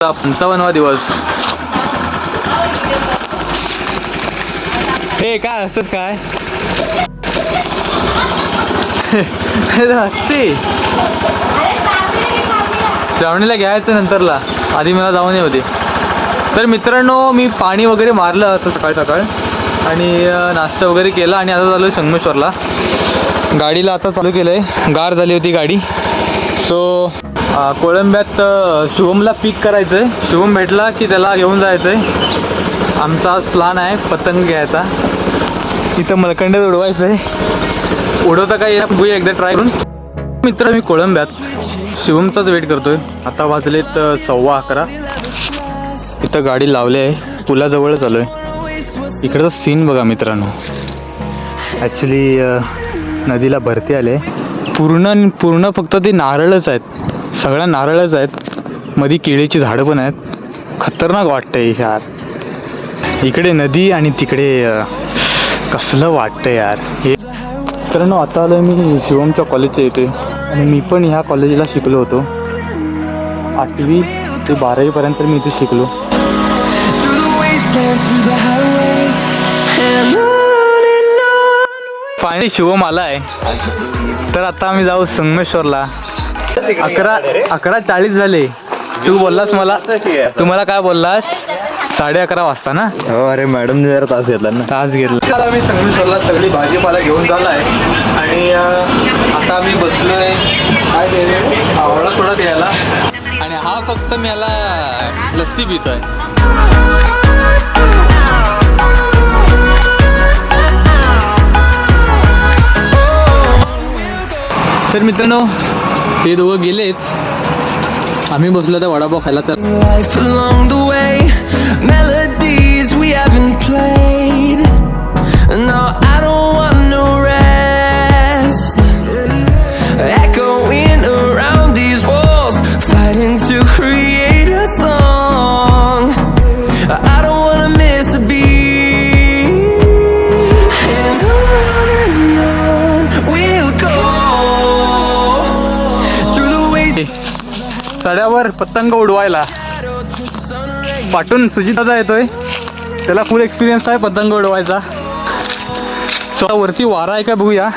55वा दिवस. हे काय असत काय हसते. श्रावणीला घ्यायचं नंतरला, आधी मला जाऊन ये होते. तर मित्रांनो, मी पाणी वगैरे मारलं आता सकाळ सकाळ आणि नाश्ता वगैरे केला आणि आता चालू आहे संगमेश्वरला. गाडीला आता चालू केलं आहे, गार झाली होती गाडी. सो कोळंब्यात शुभमला पिक करायचं आहे. शुभम भेटला की त्याला घेऊन जायचं आहे. आमचा आज प्लान आहे पतंग घ्यायचा. इथं मलकंड्यात उडवायचं आहे. उडवता काय बघूया एकदा ट्राय करून. मित्र, मी कोळंब्यात शुभमचाच वेट करतोय. आता वाजलेत 11:15. इथं गाडी लावली आहे, पुलाजवळ चालू आहे. इकडचा सीन बघा मित्रांनो. ॲक्च्युली नदीला भरती आले. पूर्ण फक्त ते नारळच आहेत, सगळ्या नारळच आहेत. मध्ये केळीची झाडं पण आहेत. खतरनाक वाटतंय यार. इकडे नदी आणि तिकडे कसलं वाटतं यार हे. मित्रांनो, आता आलं मी शिवमच्या कॉलेजच्या इथे आणि मी पण ह्या कॉलेजला शिकलो होतो. 8वी ते 12वीपर्यंत मी इथे शिकलो. फायनली शिवम आला आहे. तर आता आम्ही जाऊ संगमेश्वरला. 11:40 झाले. तू बोललास मला, तुम्हाला काय बोललास? 11:30 वाजता ना? हो. अरे मॅडम जरा तास घेतला ना. तास घेतला. त्याला मी संगमेश्वरला सगळी भाजीपाला घेऊन झाला आहे आणि आता आम्ही बसलोय काय आवडा थोडा द्यायला. आणि हा फक्त मी याला लस्सी पितोय. तर मित्रांनो, ते दोघं गेलेच. आम्ही बसलो त्या वडापाव खायला. तर सड्यावर पतंग उडवायला पाठून सुजितदादा येतोय. त्याला फुल एक्सपिरियन्स आहे पतंग उडवायचा. सो वरती वारा आहे का बघूया.